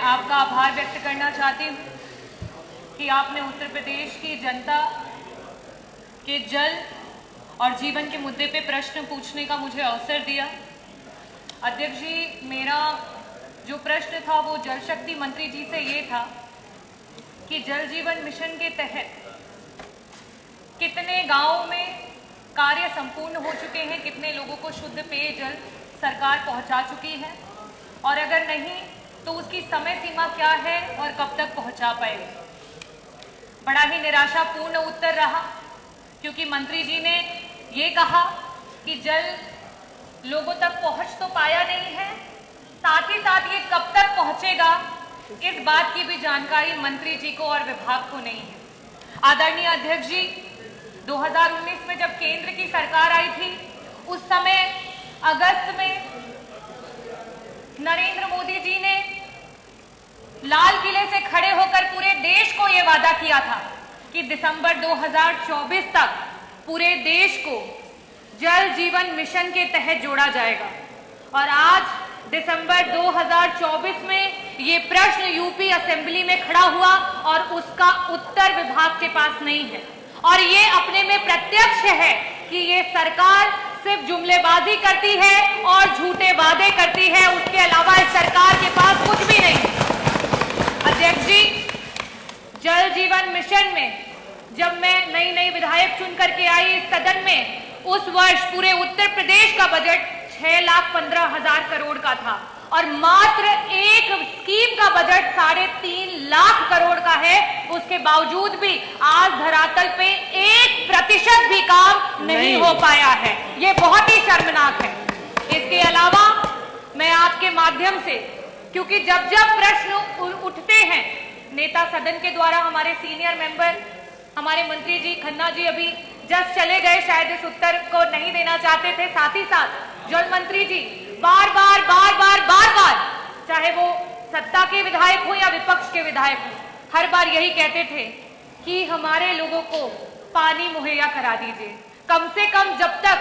आपका आभार व्यक्त करना चाहती हूँ कि आपने उत्तर प्रदेश की जनता के जल और जीवन के मुद्दे पे प्रश्न पूछने का मुझे अवसर दिया। अध्यक्ष जी, मेरा जो प्रश्न था वो जल शक्ति मंत्री जी से ये था कि जल जीवन मिशन के तहत कितने गांवों में कार्य संपूर्ण हो चुके हैं, कितने लोगों को शुद्ध पेयजल सरकार पहुंचा चुकी है, और अगर नहीं तो उसकी समय सीमा क्या है और कब तक पहुंचा पाएगी। बड़ा ही निराशापूर्ण उत्तर रहा, क्योंकि मंत्री जी ने ये कहा कि जल लोगों तक पहुंच तो पाया नहीं है, साथ ही साथ ये कब तक पहुंचेगा इस बात की भी जानकारी मंत्री जी को और विभाग को नहीं है। आदरणीय अध्यक्ष जी, 2019 में जब केंद्र की सरकार आई थी, उस समय अगस्त में नरेंद्र मोदी जी ने लाल किले से खड़े होकर पूरे देश को यह वादा किया था कि दिसंबर 2024 तक पूरे देश को जल जीवन मिशन के तहत जोड़ा जाएगा। और आज दिसंबर 2024 में ये प्रश्न यूपी असेंबली में खड़ा हुआ और उसका उत्तर विभाग के पास नहीं है। और ये अपने में प्रत्यक्ष है कि ये सरकार सिर्फ जुमलेबाजी करती है और झूठे वादे करती है, उसके अलावा इस सरकार के पास कुछ भी नहीं है। अध्यक्ष जी, जल जीवन मिशन में जब मैं नई विधायक चुन करके आई इस सदन में, उस वर्ष पूरे उत्तर प्रदेश का बजट 6,15,000 करोड़ का था और मात्र एक स्कीम का बजट 3.5 लाख करोड़ का है। उसके बावजूद भी आज धरातल पे 1% भी काम नहीं हो पाया है। ये बहुत ही शर्मनाक है। इसके अलावा मैं आपके माध्यम से, क्योंकि जब जब प्रश्न उठते हैं नेता सदन के द्वारा, हमारे सीनियर मेंबर, हमारे मंत्री जी खन्ना जी अभी जस्ट चले गए, शायद इस उत्तर को नहीं देना चाहते थे। साथ ही साथ जल मंत्री जी बार बार चाहे वो सत्ता के विधायक हो या विपक्ष के विधायक हो, हर बार यही कहते थे कि हमारे लोगों को पानी मुहैया करा दीजिए, कम से कम जब तक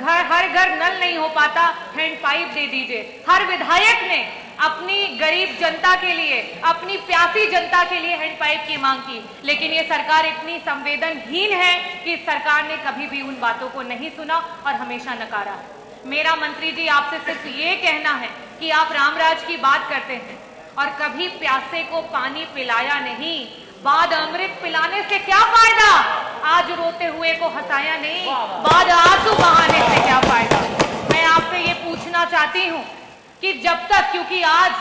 हर घर नल नहीं हो पाता हैंड पाइप दे दीजिए। हर विधायक ने अपनी गरीब जनता के लिए, अपनी प्यासी जनता के लिए हैंड पाइप की मांग की, लेकिन ये सरकार इतनी संवेदनहीन है कि सरकार ने कभी भी उन बातों को नहीं सुना और हमेशा नकारा है। मेरा मंत्री जी आपसे सिर्फ ये कहना है कि आप रामराज की बात करते हैं और कभी प्यासे को पानी पिलाया नहीं, बाद अमृत पिलाने से क्या फायदा, आज रोते हुए को हंसाया नहीं, बाद आंसू बहाने से क्या फायदा। मैं आपसे ये पूछना चाहती हूँ कि जब तक, क्योंकि आज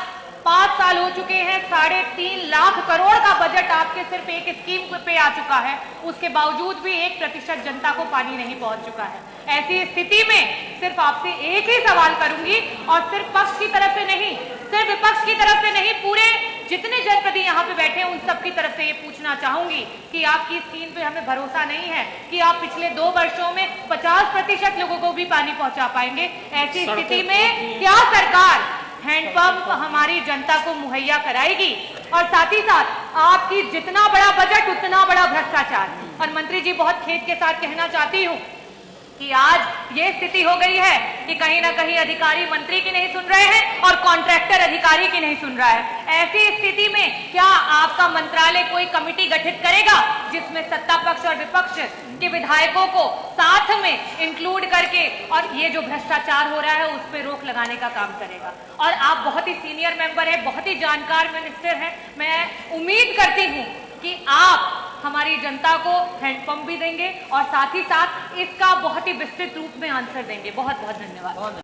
5 साल हो चुके हैं, 3.5 लाख करोड़ का बजट आपके सिर्फ एक स्कीम पे आ चुका है, उसके बावजूद भी 1% जनता को पानी नहीं पहुंच चुका है। ऐसी स्थिति में सिर्फ आपसे एक ही सवाल करूंगी, और सिर्फ पक्ष की तरफ से नहीं, सिर्फ विपक्ष की तरफ से नहीं, पूरे जितने जनप्रतिनिधि यहाँ पे बैठे हैं उन सबकी तरफ से ये पूछना चाहूंगी कि आपकी स्कीम पे हमें भरोसा नहीं है कि आप पिछले 2 वर्षों में 50% लोगों को भी पानी पहुंचा पाएंगे। ऐसी स्थिति में क्या सरकार हैंडपंप हमारी जनता को मुहैया कराएगी? और साथ ही साथ आपकी जितना बड़ा बजट उतना बड़ा भ्रष्टाचार। और मंत्री जी, बहुत खेद के साथ कहना चाहती हूँ कि आज ये स्थिति हो गई है कि कहीं ना कहीं अधिकारी मंत्री की नहीं सुन रहे हैं और कॉन्ट्रैक्टर अधिकारी की नहीं सुन रहा है। ऐसी स्थिति में क्या आपका मंत्रालय कोई कमेटी गठित करेगा जिसमें सत्ता पक्ष और विपक्ष के विधायकों को साथ में इंक्लूड करके और ये जो भ्रष्टाचार हो रहा है उस पर रोक लगाने का काम करेगा? और आप बहुत ही सीनियर मेंबर है, बहुत ही जानकार मिनिस्टर हैं, मैं उम्मीद करती हूँ कि आप हमारी जनता को हैंडपंप भी देंगे और साथ ही साथ इसका बहुत ही विस्तृत रूप में आंसर देंगे। बहुत बहुत धन्यवाद।